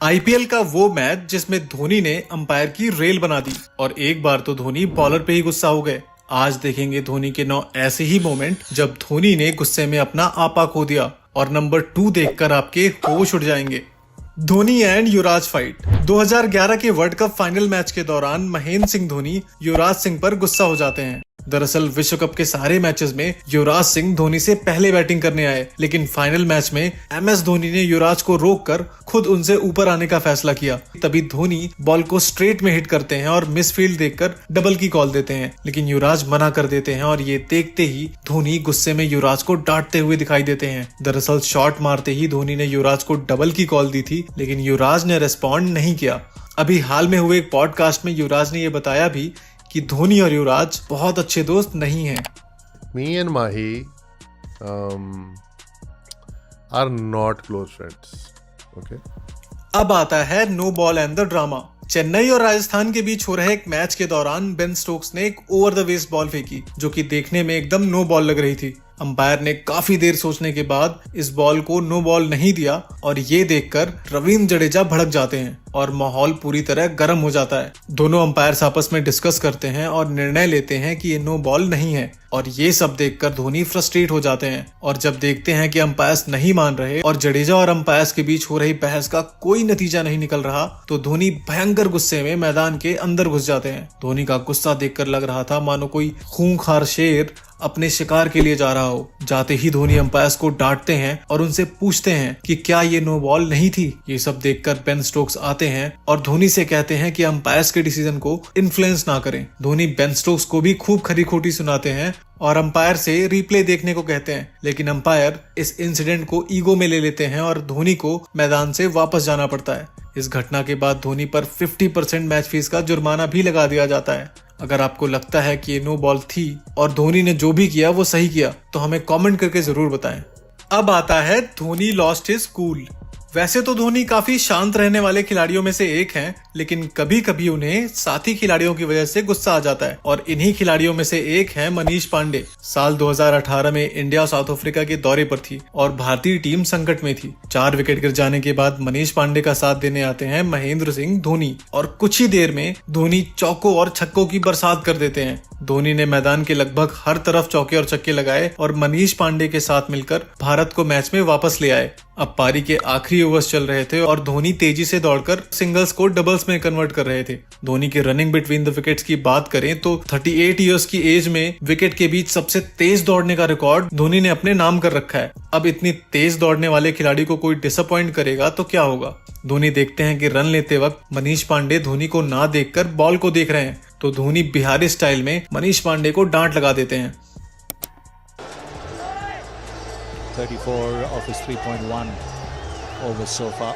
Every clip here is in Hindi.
आईपीएल का वो मैच जिसमें धोनी ने अंपायर की रेल बना दी और एक बार तो धोनी बॉलर पे ही गुस्सा हो गए। आज देखेंगे धोनी के 9 ऐसे ही मोमेंट जब धोनी ने गुस्से में अपना आपा खो दिया और नंबर 2 देखकर आपके होश उड़ जाएंगे। Dhoni and Yuvraj fight. 2011 के वर्ल्ड कप फाइनल मैच के दौरान महेंद्र सिंह धोनी युवराज सिंह पर गुस्सा हो जाते हैं। दरअसल विश्व कप के सारे मैचेस में युवराज सिंह धोनी से पहले बैटिंग करने आए, लेकिन फाइनल मैच में एमएस धोनी ने युवराज को रोककर खुद उनसे ऊपर आने का फैसला किया। तभी धोनी बॉल को स्ट्रेट में हिट करते हैं और मिस फील्ड देखकर डबल की कॉल देते हैं, लेकिन युवराज मना कर देते हैं और ये देखते ही धोनी गुस्से में युवराज को डांटते हुए दिखाई देते हैं। दरअसल शॉट मारते ही धोनी ने युवराज को डबल की कॉल दी थी, लेकिन युवराज ने रेस्पॉन्ड नहीं किया। अभी हाल में हुए एक पॉडकास्ट में युवराज ने ये बताया भी कि धोनी और युवराज बहुत अच्छे दोस्त नहीं हैं। Me and Mahi are not close friends. Okay. अब आता है no ball and the drama. Chennai और राजस्थान के बीच हो रहे एक मैच के दौरान बेन स्टोक्स ने एक ओवर द वेस्ट बॉल फेंकी जो कि देखने में एकदम नो बॉल लग रही थी। अंपायर ने काफी देर सोचने के बाद इस बॉल को नो बॉल नहीं दिया और ये देखकर रविंद्र जडेजा भड़क जाते हैं और माहौल पूरी तरह गर्म हो जाता है। दोनों अंपायर्स आपस में डिस्कस करते हैं और निर्णय लेते हैं कि ये नो बॉल नहीं है और ये सब देखकर धोनी फ्रस्ट्रेट हो जाते हैं और जब देखते हैं कि अंपायर्स नहीं मान रहे और जडेजा और अंपायर्स के बीच हो रही बहस का कोई नतीजा नहीं निकल रहा तो धोनी भयंकर गुस्से में मैदान के अंदर घुस जाते हैं। धोनी का गुस्सा देखकर लग रहा था मानो कोई खूंखार शेर अपने शिकार के लिए जा रहा हो। जाते ही धोनी अंपायर्स को डांटते हैं और उनसे पूछते हैं कि क्या ये नो बॉल नहीं थी। ये सब देखकर बेन स्टोक्स आते हैं और धोनी से कहते हैं कि अंपायर्स के डिसीजन को इन्फ्लुएंस ना करें। धोनी बेन स्टोक्स को भी खूब खरी खोटी सुनाते हैं और अंपायर से रिप्ले देखने को कहते हैं, लेकिन अंपायर इस इंसिडेंट को ईगो में ले लेते हैं और धोनी को मैदान से वापस जाना पड़ता है। इस घटना के बाद धोनी पर 50% मैच फीस का जुर्माना भी लगा दिया जाता है। अगर आपको लगता है कि ये नो बॉल थी और धोनी ने जो भी किया वो सही किया तो हमें कमेंट करके जरूर बताएं। अब आता है धोनी लॉस्ट हिज कूल। वैसे तो धोनी काफी शांत रहने वाले खिलाड़ियों में से एक हैं, लेकिन कभी कभी उन्हें साथी खिलाड़ियों की वजह से गुस्सा आ जाता है और इन्हीं खिलाड़ियों में से एक है मनीष पांडे। साल 2018 में इंडिया साउथ अफ्रीका के दौरे पर थी और भारतीय टीम संकट में थी। 4 विकेट गिर जाने के बाद मनीष पांडे का साथ देने आते हैं महेंद्र सिंह धोनी और कुछ ही देर में धोनी चौकों और छक्कों की बरसात कर देते हैं। धोनी ने मैदान के लगभग हर तरफ चौके और छक्के लगाए और मनीष पांडे के साथ मिलकर भारत को मैच में वापस ले आए। अब पारी के आखिरी ओवर्स चल रहे थे और धोनी तेजी से दौड़कर सिंगल्स को डबल्स में कन्वर्ट कर रहे थे। धोनी की रनिंग बिटवीन द विकेट्स की बात करें तो 38 इयर्स की एज में विकेट के बीच सबसे तेज दौड़ने का रिकॉर्ड धोनी ने अपने नाम कर रखा है। अब इतनी तेज दौड़ने वाले खिलाड़ी को कोई डिसअपॉइंट करेगा तो क्या होगा। धोनी देखते हैं कि रन लेते वक्त मनीष पांडे धोनी को ना देखकर बॉल को देख रहे हैं तो धोनी बिहारी स्टाइल में मनीष पांडे को डांट लगा देते हैं। 34 of his 3.1 overs so far.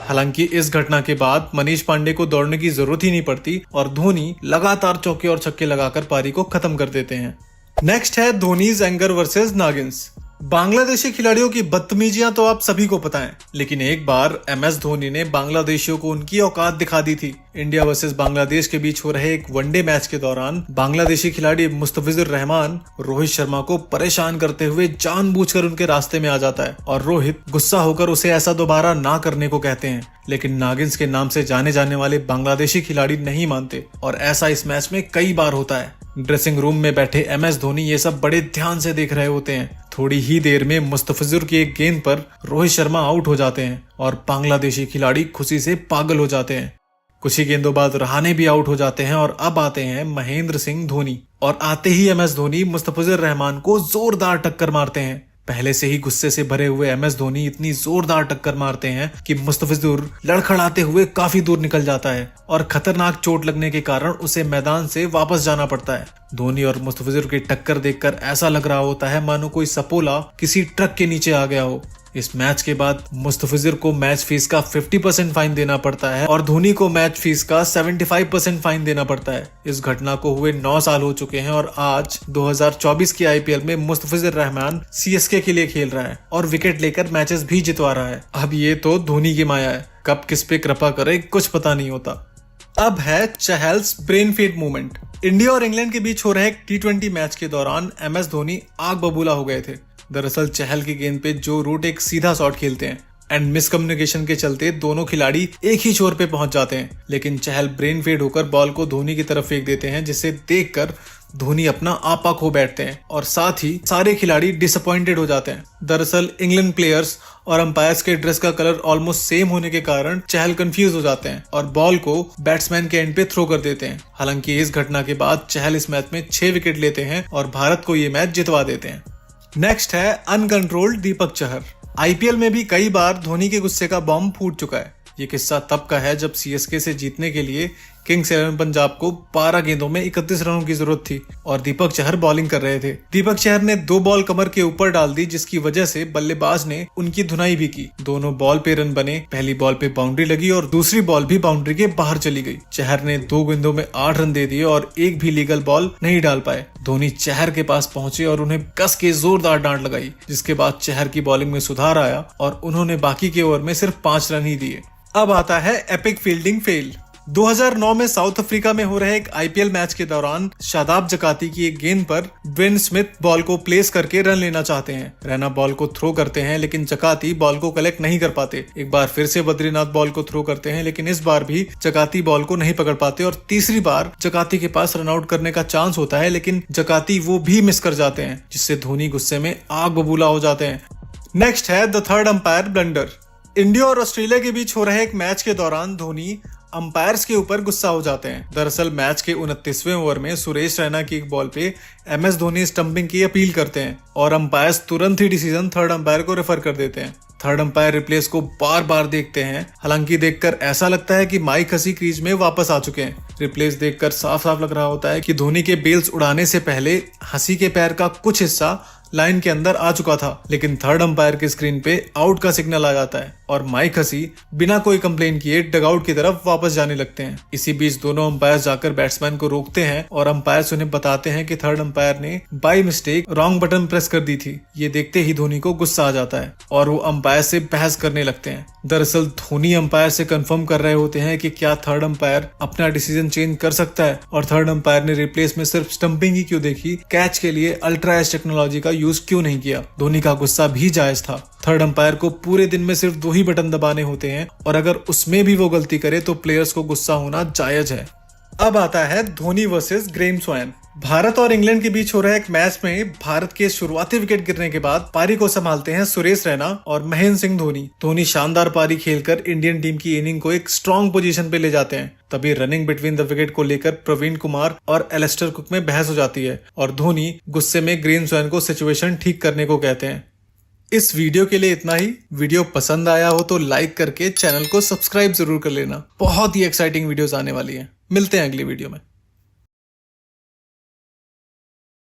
हालांकि इस घटना के बाद मनीष पांडे को दौड़ने की जरूरत ही नहीं पड़ती और धोनी लगातार चौके और छक्के लगाकर पारी को खत्म कर देते हैं। नेक्स्ट है धोनीज एंगर वर्सेस नागिन्स। बांग्लादेशी खिलाड़ियों की बदतमीजियां तो आप सभी को पता है, लेकिन एक बार एमएस धोनी ने बांग्लादेशियों को उनकी औकात दिखा दी थी। इंडिया वर्सेस बांग्लादेश के बीच हो रहे एक वनडे मैच के दौरान बांग्लादेशी खिलाड़ी मुस्तफिजुर रहमान रोहित शर्मा को परेशान करते हुए जानबूझकर उनके रास्ते में आ जाता है और रोहित गुस्सा होकर उसे ऐसा दोबारा ना करने को कहते हैं, लेकिन नागिन्स के नाम से जाने जाने वाले बांग्लादेशी खिलाड़ी नहीं मानते और ऐसा इस मैच में कई बार होता है। ड्रेसिंग रूम में बैठे एमएस धोनी ये सब बड़े ध्यान से देख रहे होते हैं। थोड़ी ही देर में मुस्तफिजुर की एक गेंद पर रोहित शर्मा आउट हो जाते हैं और बांग्लादेशी खिलाड़ी खुशी से पागल हो जाते हैं। कुछ ही गेंदों बाद रहाणे भी आउट हो जाते हैं और अब आते हैं महेंद्र सिंह धोनी और आते ही एमएस धोनी मुस्तफिजुर रहमान को जोरदार टक्कर मारते हैं। पहले से ही गुस्से से भरे हुए एमएस धोनी इतनी जोरदार टक्कर मारते हैं कि मुस्तफिजुर लड़खड़ाते हुए काफी दूर निकल जाता है और खतरनाक चोट लगने के कारण उसे मैदान से वापस जाना पड़ता है। धोनी और मुस्तफिजुर की टक्कर देखकर ऐसा लग रहा होता है मानो कोई सपोला किसी ट्रक के नीचे आ गया हो। इस मैच के बाद मुस्तफिजुर को मैच फीस का 50% फाइन देना पड़ता है और धोनी को मैच फीस का 75% फाइन देना पड़ता है। इस घटना को हुए 9 साल हो चुके हैं और आज 2024 की आईपीएल में मुस्तफिजुर रहमान सीएसके के लिए खेल रहा है और विकेट लेकर मैचेस भी जितवा रहा है। अब ये तो धोनी की माया है, कब किस पे कृपा करे कुछ पता नहीं होता। अब है चहल्स ब्रेन फीड मूवमेंट। इंडिया और इंग्लैंड के बीच हो रहे एक T20 मैच के दौरान एमएस धोनी आग बबूला हो गए थे। दरअसल चहल की गेंद पे जो रूट एक सीधा शॉट खेलते हैं एंड मिसकम्युनिकेशन के चलते दोनों खिलाड़ी एक ही छोर पे पहुंच जाते हैं, लेकिन चहल ब्रेन फेड होकर बॉल को धोनी की तरफ फेंक देते हैं, जिसे देखकर धोनी अपना आपा खो बैठते हैं और साथ ही सारे खिलाड़ी डिसअपॉइंटेड हो जाते हैं। दरअसल इंग्लैंड प्लेयर्स और अंपायर्स के ड्रेस का कलर ऑलमोस्ट सेम होने के कारण चहल कंफ्यूज हो जाते हैं और बॉल को बैट्समैन के एंड पे थ्रो कर देते हैं। हालांकि इस घटना के बाद चहल इस मैच में 6 विकेट लेते हैं और भारत को ये मैच जितवा देते हैं। नेक्स्ट है अनकंट्रोल्ड दीपक चहर। आईपीएल में भी कई बार धोनी के गुस्से का बॉम्ब फूट चुका है। ये किस्सा तब का है जब सीएसके से जीतने के लिए किंग्स 11 पंजाब को 12 गेंदों में 31 रनों की जरूरत थी और दीपक चहर बॉलिंग कर रहे थे। दीपक चहर ने 2 बॉल कमर के ऊपर डाल दी, जिसकी वजह से बल्लेबाज ने उनकी धुनाई भी की। दोनों बॉल पे रन बने, पहली बॉल पे बाउंड्री लगी और दूसरी बॉल भी बाउंड्री के बाहर चली गई। चहर ने 2 गेंदों में 8 रन दे दिए और एक भी लीगल बॉल नहीं डाल पाए। धोनी चहर के पास पहुंचे और उन्हें कस के जोरदार डांट लगाई, जिसके बाद चहर की बॉलिंग में सुधार आया और उन्होंने बाकी के ओवर में सिर्फ 5 रन ही दिए। अब आता है एपिक फील्डिंग फेल। 2009 में साउथ अफ्रीका में हो रहे एक आईपीएल मैच के दौरान शादाब जकाती की एक गेंद पर ड्वेन स्मिथ बॉल को प्लेस करके रन लेना चाहते हैं। रैना बॉल को थ्रो करते हैं, लेकिन जकाती बॉल को कलेक्ट नहीं कर पाते। एक बार फिर से बद्रीनाथ बॉल को थ्रो करते हैं, लेकिन इस बार भी जकाती बॉल को नहीं पकड़ पाते और तीसरी बार जकाती के पास रन आउट करने का चांस होता है, लेकिन जकाती वो भी मिस कर जाते हैं, जिससे धोनी गुस्से में आग बबूला हो जाते हैं। नेक्स्ट है the third umpire blunder. India और ऑस्ट्रेलिया के बीच हो रहे एक मैच के दौरान धोनी अंपायर्स के ऊपर गुस्सा हो जाते हैं। दरअसल मैच के 29वें ओवर में सुरेश रैना की एक बॉल पे एमएस धोनी स्टंपिंग की अपील करते हैं और अंपायर्स तुरंत ही डिसीजन थर्ड अंपायर को रेफर कर देते हैं। थर्ड अंपायर रिप्लेस को बार बार देखते हैं। हालांकि देखकर ऐसा लगता है कि माइक हसी क्रीज में वापस आ चुके हैं। रिप्लेस देखकर साफ साफ लग रहा होता है कि धोनी के बेल्स उड़ाने से पहले हसी के पैर का कुछ हिस्सा लाइन के अंदर आ चुका था, लेकिन थर्ड अंपायर के स्क्रीन पे आउट का सिग्नल आ जाता है और माइक हसी बिना कोई कंप्लेन किए डगआउट की तरफ वापस जाने लगते हैं। इसी बीच दोनों अंपायर जाकर बैट्समैन को रोकते हैं और अंपायर उन्हें बताते हैं कि थर्ड अंपायर ने by mistake wrong button press कर दी थी। ये देखते ही धोनी को गुस्सा आ जाता है और वो अंपायर से बहस करने लगते हैं। दरअसल धोनी अंपायर से कंफर्म कर रहे होते हैं कि क्या थर्ड अंपायर अपना डिसीजन चेंज कर सकता है और थर्ड अंपायर ने रिप्लेस में सिर्फ स्टंपिंग ही क्यों देखी, कैच के लिए अल्ट्रा एज टेक्नोलॉजी का यूज क्यों नहीं किया। धोनी का गुस्सा भी जायज था। थर्ड अंपायर को पूरे दिन में सिर्फ 2 ही बटन दबाने होते हैं और अगर उसमें भी वो गलती करे तो प्लेयर्स को गुस्सा होना जायज है। अब आता है Dhoni versus Graeme swan. Bharat और इंग्लैंड के बीच हो रहे एक मैच में भारत के शुरुआती विकेट गिरने के बाद पारी को संभालते हैं सुरेश रैना और महेंद्र सिंह धोनी। धोनी शानदार पारी खेलकर इंडियन टीम की इनिंग को एक स्ट्रॉन्ग पोजीशन पे ले जाते हैं। तभी रनिंग बिटवीन द विकेट को लेकर प्रवीण कुमार और एलिस्टर कुक में बहस हो जाती है और धोनी गुस्से में ग्रेम स्वैन को सिचुएशन ठीक करने को कहते हैं। इस वीडियो के लिए इतना ही। वीडियो पसंद आया हो तो लाइक करके चैनल को सब्सक्राइब जरूर कर लेना। बहुत ही एक्साइटिंग वीडियोस आने वाली हैं। मिलते हैं अगली वीडियो में।